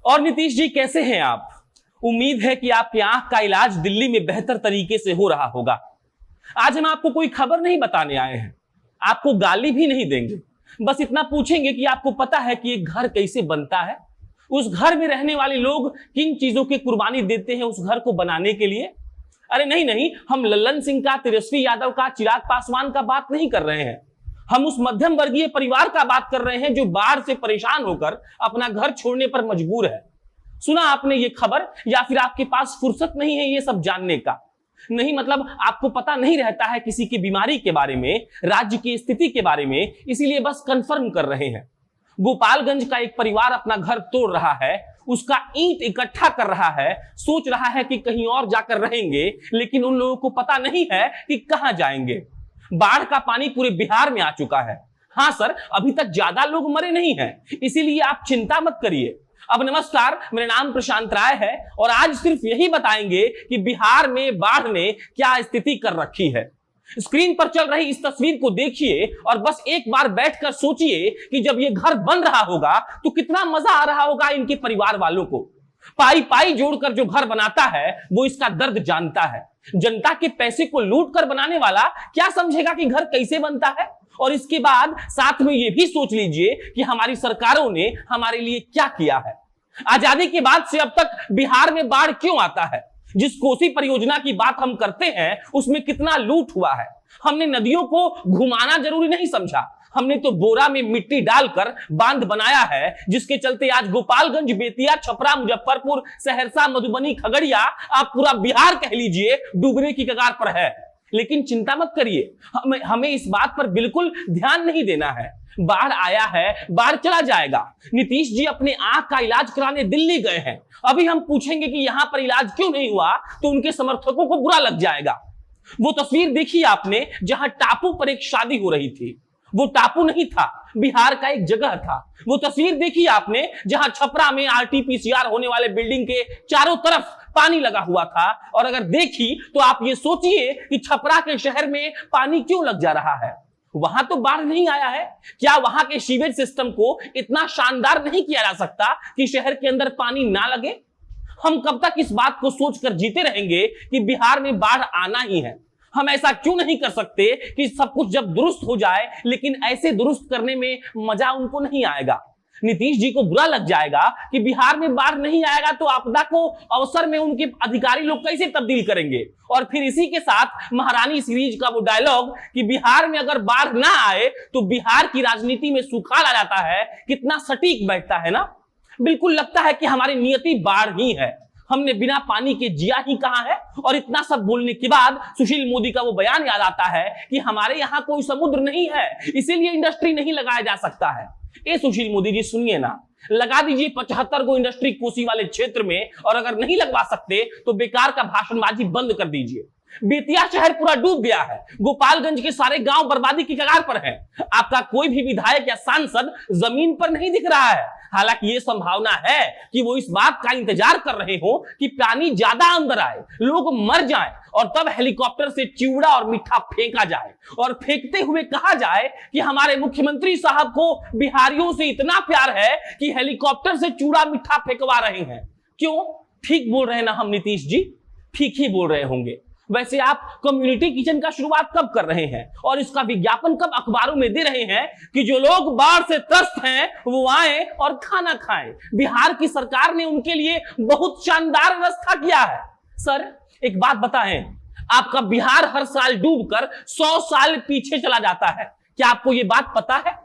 और नीतीश जी कैसे हैं आप? उम्मीद है कि आपकी आंख का इलाज दिल्ली में बेहतर तरीके से हो रहा होगा। आज हम आपको कोई खबर नहीं बताने आए हैं, आपको गाली भी नहीं देंगे, बस इतना पूछेंगे कि आपको पता है कि एक घर कैसे बनता है, उस घर में रहने वाले लोग किन चीजों की कुर्बानी देते हैं उस घर को बनाने के लिए। अरे नहीं, हम लल्लन सिंह का, तेजस्वी यादव का, चिराग पासवान का बात नहीं कर रहे हैं। हम उस मध्यम वर्गीय परिवार का बात कर रहे हैं जो बाढ़ से परेशान होकर अपना घर छोड़ने पर मजबूर है। सुना आपने ये खबर, या फिर आपके पास फुर्सत नहीं है ये सब जानने का? नहीं, मतलब आपको पता नहीं रहता है किसी की बीमारी के बारे में, राज्य की स्थिति के बारे में, इसीलिए बस कंफर्म कर रहे हैं। गोपालगंज का एक परिवार अपना घर तोड़ रहा है, उसका ईंट इकट्ठा कर रहा है, सोच रहा है कि कहीं और जाकर रहेंगे, लेकिन उन लोगों को पता नहीं है कि कहां जाएंगे। बाढ़ का पानी पूरे बिहार में आ चुका है। हाँ सर, अभी तक ज्यादा लोग मरे नहीं हैं, इसीलिए आप चिंता मत करिए। अब नमस्कार, मेरा नाम प्रशांत राय है और आज सिर्फ यही बताएंगे कि बिहार में बाढ़ ने क्या स्थिति कर रखी है। स्क्रीन पर चल रही इस तस्वीर को देखिए और बस एक बार बैठकर सोचिए कि जब ये घर बन रहा होगा तो कितना मजा आ रहा होगा इनके परिवार वालों को। पाई पाई जोड़कर जो घर बनाता है वो इसका दर्द जानता है। जनता के पैसे को लूट कर बनाने वाला क्या समझेगा कि घर कैसे बनता है? और इसके बाद साथ में ये भी सोच लीजिए कि हमारी सरकारों ने हमारे लिए क्या किया है। आजादी के बाद से अब तक बिहार में बाढ़ क्यों आता है? जिस कोसी परियोजना की बात हम करते हैं उसमें कितना लूट हुआ है। हमने नदियों को घुमाना जरूरी नहीं समझा, हमने तो बोरा में मिट्टी डालकर बांध बनाया है, जिसके चलते आज गोपालगंज, बेतिया, छपरा, मुजफ्फरपुर, सहरसा, मधुबनी, खगड़िया, आप पूरा बिहार कह लीजिए डूबने की कगार पर है। लेकिन चिंता मत करिए, हमें इस बात पर बिल्कुल ध्यान नहीं देना है। बाढ़ आया है, बाढ़ चला जाएगा। नीतीश जी अपने आंख का इलाज कराने दिल्ली गए हैं। अभी हम पूछेंगे कि यहां पर इलाज क्यों नहीं हुआ तो उनके समर्थकों को बुरा लग जाएगा। वो तस्वीर देखी आपने जहां टापू पर एक शादी हो रही थी। वो टापू नहीं था, बिहार का एक जगह था। वो तस्वीर देखी आपने जहां छपरा में आरटीपीसीआर होने वाले बिल्डिंग के चारों तरफ पानी लगा हुआ था। और अगर देखी तो आप ये सोचिए कि छपरा के शहर में पानी क्यों लग जा रहा है। वहां तो बाढ़ नहीं आया है, क्या वहां के सीवेज सिस्टम को इतना शानदार नहीं किया जा सकता कि शहर के अंदर पानी ना लगे? हम कब तक इस बात को सोचकर जीते रहेंगे कि बिहार में बाढ़ आना ही है? हम ऐसा क्यों नहीं कर सकते कि सब कुछ जब दुरुस्त हो जाए, लेकिन ऐसे दुरुस्त करने में मजा उनको नहीं आएगा। नीतीश जी को बुरा लग जाएगा कि बिहार में बाढ़ नहीं आएगा तो आपदा को अवसर में उनके अधिकारी लोग कैसे तब्दील करेंगे। और फिर इसी के साथ महारानी सीरीज का वो डायलॉग कि बिहार में अगर बाढ़ ना आए तो बिहार की राजनीति में सुखाड़ आ जाता है, कितना सटीक बैठता है ना। बिल्कुल लगता है कि हमारी नियति बाढ़ ही है, हमने बिना पानी के जिया ही कहां है। और इतना सब बोलने के बाद सुशील मोदी का वो बयान याद आता है कि हमारे यहां कोई समुद्र नहीं है, इसीलिए इंडस्ट्री नहीं लगाया जा सकता है। ए सुशील मोदी जी सुनिए ना, लगा दीजिए 75 को इंडस्ट्री कोसी वाले क्षेत्र में, और अगर नहीं लगवा सकते तो बेकार का भाषणबाजी बंद कर दीजिए। बेतिया शहर पूरा डूब गया है, गोपालगंज के सारे गांव बर्बादी की कगार पर हैं। आपका कोई भी विधायक या सांसद जमीन पर नहीं दिख रहा है। हालांकि ये संभावना है कि वो इस बात का इंतजार कर रहे हो कि पानी ज्यादा अंदर आए, लोग मर जाएं, और तब हेलीकॉप्टर से चिवड़ा और मीठा फेंका जाए और फेंकते हुए कहा जाए कि हमारे मुख्यमंत्री साहब को बिहारियों से इतना प्यार है कि हेलीकॉप्टर से चूड़ा मीठा फेंकवा रहे हैं। क्यों? ठीक बोल रहे हैं ना हम नीतीश जी? ठीक ही बोल रहे होंगे। वैसे आप कम्युनिटी किचन का शुरुआत कब कर रहे हैं और इसका विज्ञापन कब अखबारों में दे रहे हैं कि जो लोग बाढ़ से त्रस्त हैं वो आए और खाना खाएं? बिहार की सरकार ने उनके लिए बहुत शानदार व्यवस्था किया है। सर एक बात बताएं, आपका बिहार हर साल डूबकर 100 साल पीछे चला जाता है। क्या आपको ये बात पता है?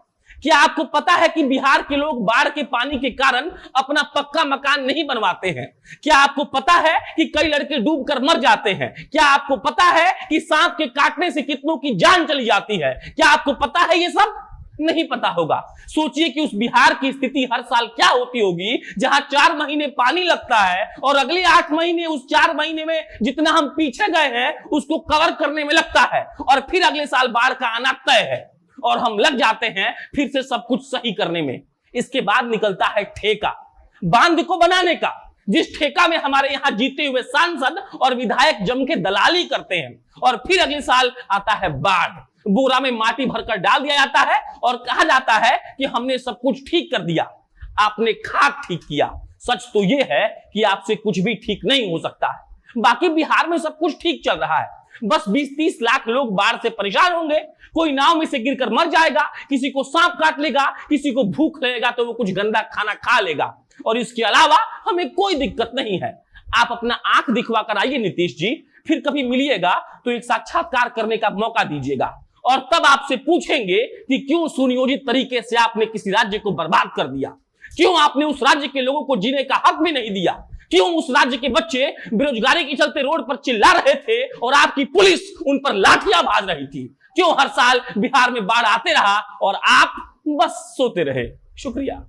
क्या आपको पता है कि बिहार के लोग बाढ़ के पानी के कारण अपना पक्का मकान नहीं बनवाते हैं? क्या आपको पता है कि कई लड़के डूबकर मर जाते हैं? क्या आपको पता है कि सांप के काटने से कितनों की जान चली जाती है? क्या आपको पता है ये सब? नहीं पता होगा। सोचिए कि उस बिहार की स्थिति हर साल क्या होती होगी जहां 4 महीने पानी लगता है और अगले 8 महीने उस 4 महीने में जितना हम पीछे गए हैं उसको कवर करने में लगता है, और फिर अगले साल बाढ़ का आना तय है और हम लग जाते हैं फिर से सब कुछ सही करने में। इसके बाद निकलता है ठेका बांध को बनाने का, जिस ठेका में हमारे यहां जीते हुए सांसद और विधायक जम के दलाली करते हैं। और फिर अगले साल आता है बाढ़, बोरा में माटी भरकर डाल दिया जाता है और कहा जाता है कि हमने सब कुछ ठीक कर दिया। आपने खाक ठीक किया, सच तो यह है कि आपसे कुछ भी ठीक नहीं हो सकता है। बाकी बिहार में सब कुछ ठीक चल रहा है, बस 20-30 लाख लोग बाढ़ से परेशान होंगे। कोई नाव में से गिरकर मर जाएगा, किसी को सांप काट लेगा, किसी को भूख लगेगा तो वो कुछ गंदा खाना खा लेगा, और इसके अलावा हमें कोई दिक्कत नहीं है। आप अपना आंख दिखवा कर आइए नीतीश जी, फिर कभी मिलिएगा तो एक साक्षात्कार करने का मौका दीजिएगा, और तब आपसे पूछेंगे कि क्यों सुनियोजित तरीके से आपने किसी राज्य को बर्बाद कर दिया, क्यों आपने उस राज्य के लोगों को जीने का हक भी नहीं दिया, क्यों उस राज्य के बच्चे बेरोजगारी के चलते रोड पर चिल्ला रहे थे और आपकी पुलिस उन पर लाठियां भाज रही थी, क्यों हर साल बिहार में बाढ़ आते रहा और आप बस सोते रहे। शुक्रिया।